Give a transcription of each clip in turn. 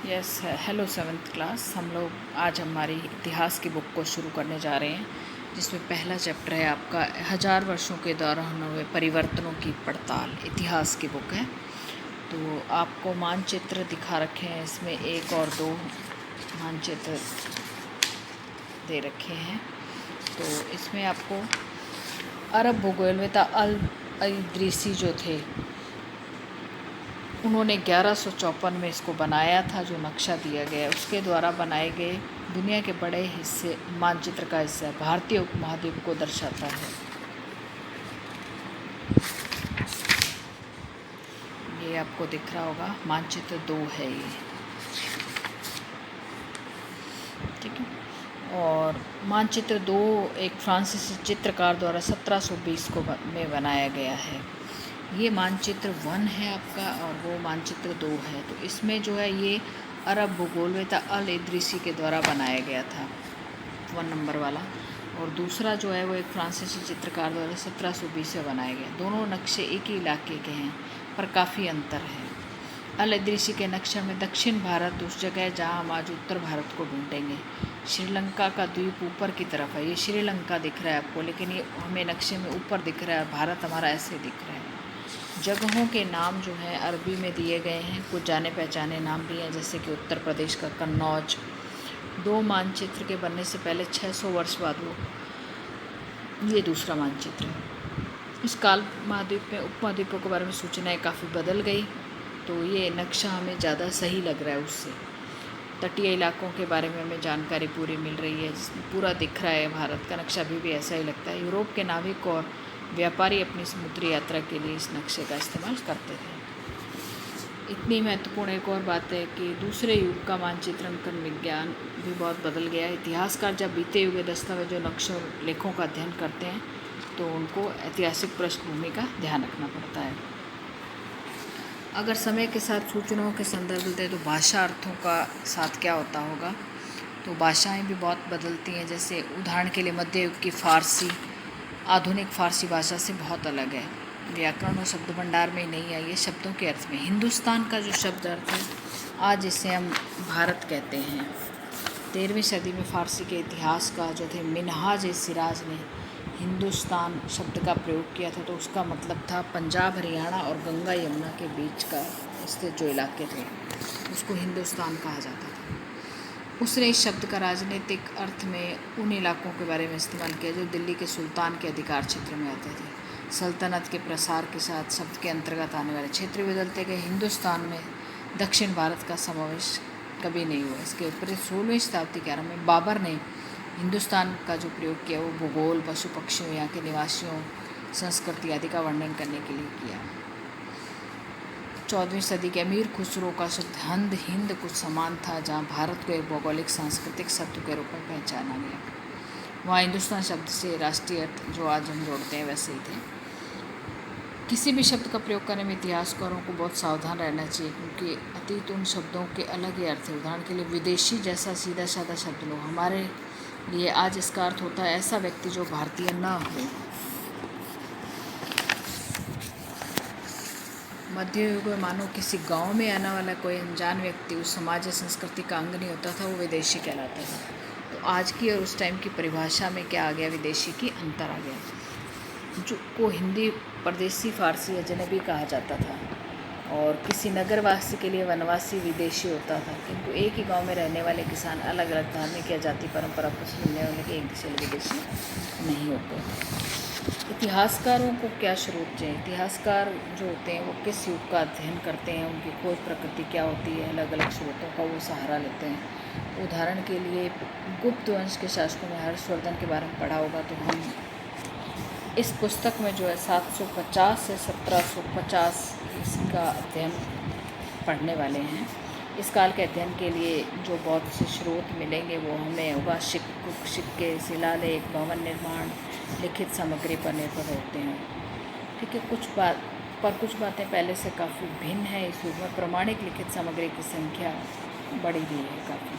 Yes hello seventh class. हम लोग आज हमारी इतिहास की बुक को शुरू करने जा रहे हैं, जिसमें पहला चैप्टर है आपका 1000 वर्षों के दौरान हुए परिवर्तनों की पड़ताल। इतिहास की बुक है। तो आपको मानचित्र दिखा रखे हैं, इसमें 1 और 2 मानचित्र दे रखे हैं। तो इसमें आपको अरब भूगोलवेत्ता अल इद्रीसी जो थे, उन्होंने 1154 में इसको बनाया था। जो नक्शा दिया गया उसके द्वारा बनाए गए दुनिया के बड़े हिस्से मानचित्र का हिस्सा भारतीय उपमहाद्वीप को दर्शाता है। ये आपको दिख रहा होगा, मानचित्र 2 है ये, ठीक है। और मानचित्र 2 एक फ्रांसीसी चित्रकार द्वारा 1720 में बनाया गया है। ये मानचित्र 1 है आपका, और वो मानचित्र 2 है। तो इसमें जो है ये अरब भूगोलवेत्ता अल इद्रीसी के द्वारा बनाया गया था, 1 नंबर वाला। और दूसरा जो है वो एक फ्रांसीसी चित्रकार द्वारा 1720 में बनाया गया। दोनों नक्शे एक ही इलाके के हैं, पर काफ़ी अंतर है। अल इद्रीसी के नक्शे में दक्षिण भारत उस जगह है जहाँ हम आज उत्तर भारत को ढूंढेंगे। श्रीलंका का द्वीप ऊपर की तरफ है, ये श्रीलंका दिख रहा है आपको, लेकिन ये हमें नक्शे में ऊपर दिख रहा है। भारत हमारा ऐसे दिख रहा है। जगहों के नाम जो हैं अरबी में दिए गए हैं, कुछ जाने पहचाने नाम भी हैं, जैसे कि उत्तर प्रदेश का कन्नौज। 2 मानचित्र के बनने से पहले 600 वर्ष बाद ये दूसरा मानचित्र है। इस काल महाद्वीप में उपमहाद्वीपों के बारे में सूचनाएं काफ़ी बदल गई, तो ये नक्शा हमें ज़्यादा सही लग रहा है उससे। तटीय इलाकों के बारे में हमें जानकारी पूरी मिल रही है, पूरा दिख रहा है। भारत का नक्शा अभी भी ऐसा ही लगता है। यूरोप के नाविक और व्यापारी अपनी समुद्री यात्रा के लिए इस नक्शे का इस्तेमाल करते थे। इतनी महत्वपूर्ण एक और बात है कि दूसरे युग का मानचित्रांकन विज्ञान भी बहुत बदल गया। इतिहासकार जब बीते युग के दस्तावेजों, नक्शों, लेखों का अध्ययन करते हैं तो उनको ऐतिहासिक पृष्ठभूमि का ध्यान रखना पड़ता है। अगर समय के साथ सूचनाओं के संदर्भ देते हैं तो भाषा अर्थों का साथ क्या होता होगा, तो भाषाएं भी बहुत बदलती हैं। जैसे उदाहरण के लिए मध्य युग की फ़ारसी आधुनिक फ़ारसी भाषा से बहुत अलग है। व्याकरण और शब्द भंडार में नहीं आई है, शब्दों के अर्थ में। हिंदुस्तान का जो शब्द अर्थ है, आज इसे हम भारत कहते हैं। 13वीं सदी में फ़ारसी के इतिहास का जो थे मिनहाज सिराज ने हिंदुस्तान शब्द का प्रयोग किया था, तो उसका मतलब था पंजाब, हरियाणा और गंगा यमुना के बीच का स्थित जो इलाके थे, उसको हिंदुस्तान कहा जाता था। उसने इस शब्द का राजनीतिक अर्थ में उन इलाकों के बारे में इस्तेमाल किया जो दिल्ली के सुल्तान के अधिकार क्षेत्र में आते थे। सल्तनत के प्रसार के साथ शब्द के अंतर्गत आने वाले क्षेत्र बदलते गए। हिंदुस्तान में दक्षिण भारत का समावेश कभी नहीं हुआ। इसके ऊपर 16वीं शताब्दी के आरंभ में बाबर ने हिंदुस्तान का जो प्रयोग किया वो भूगोल, पशु पक्षियों, यहाँ के निवासियों, संस्कृति आदि का वर्णन करने के लिए किया। 14वीं सदी के अमीर खुसरो का शब्द हिंद कुछ समान था, जहाँ भारत को एक भौगोलिक सांस्कृतिक शब्द के रूप में पहचाना गया। वहाँ हिंदुस्तान शब्द से राष्ट्रीय अर्थ जो आज हम जोड़ते हैं वैसे ही थे। किसी भी शब्द का प्रयोग करने में इतिहासकारों को बहुत सावधान रहना चाहिए, क्योंकि अतीत उन शब्दों के अलग ही अर्थ है। उदाहरण के लिए विदेशी जैसा सीधा साधा शब्द लो, हमारे लिए आज इसका अर्थ होता है ऐसा व्यक्ति जो भारतीय न हो। मध्य युग में मानो किसी गांव में आने वाला कोई अनजान व्यक्ति उस समाज या संस्कृति का अंग नहीं होता था, वो विदेशी कहलाता था। तो आज की और उस टाइम की परिभाषा में क्या आ गया, विदेशी की अंतर आ गया। जो को हिंदी परदेसी, फारसी, अजनबी कहा जाता था, और किसी नगरवासी के लिए वनवासी विदेशी होता था। किंतु एक ही गांव में रहने वाले किसान अलग अलग धार्मिक या जाति परंपरा को मिलने वाले के एक दूसरे विदेशी नहीं होते। इतिहासकारों को क्या स्रोत चाहिए? इतिहासकार जो होते हैं वो किस युग का अध्ययन करते हैं, उनकी खोज प्रकृति क्या होती है, अलग अलग स्रोतों का वो सहारा लेते हैं। उदाहरण के लिए गुप्त वंश के शासकों में हर्षवर्धन के बारे में पढ़ा होगा, तो हम इस पुस्तक में जो है 750 से 1750 इसका अध्ययन पढ़ने वाले हैं। इस काल के अध्ययन के लिए जो बहुत से स्रोत मिलेंगे वो हमें होगा सिक्के, शिलालेख, भवन निर्माण, लिखित सामग्री पर निर्भर होते हैं। ठीक है, कुछ बातें पहले से काफ़ी भिन्न है। इस युग में प्रमाणिक लिखित सामग्री की संख्या बढ़ी हुई है काफ़ी।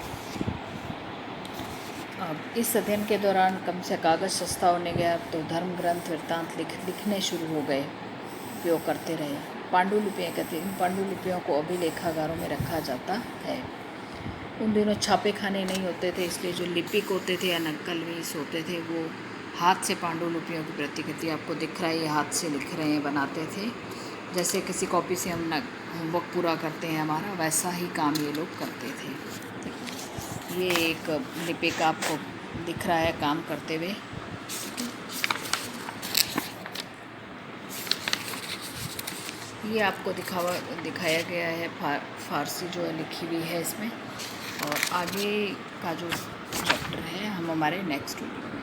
अब इस अध्ययन के दौरान कम से कागज़ सस्ता होने गया, तो धर्म ग्रंथ वृत्तांत लिखने शुरू हो गए, उपयोग करते रहे। पांडुलिपियाँ कहते हैं, इन पांडुलिपियों को अभिलेखागारों में रखा जाता है। उन दिनों छापे खाने नहीं होते थे, इसलिए जो लिपिक होते थे या नक्कलवीस होते थे वो हाथ से पांडुलिपियों की प्रतिकृति, आपको दिख रहा है ये हाथ से लिख रहे हैं, बनाते थे। जैसे किसी कॉपी से हम होमवर्क पूरा करते हैं हमारा, वैसा ही काम ये लोग करते थे। ये एक लिपिक आपको दिख रहा है काम करते हुए। ये आपको दिखाया गया है फारसी जो है लिखी हुई है इसमें, और आगे का जो चैप्टर है हम हमारे नेक्स्ट वीडियो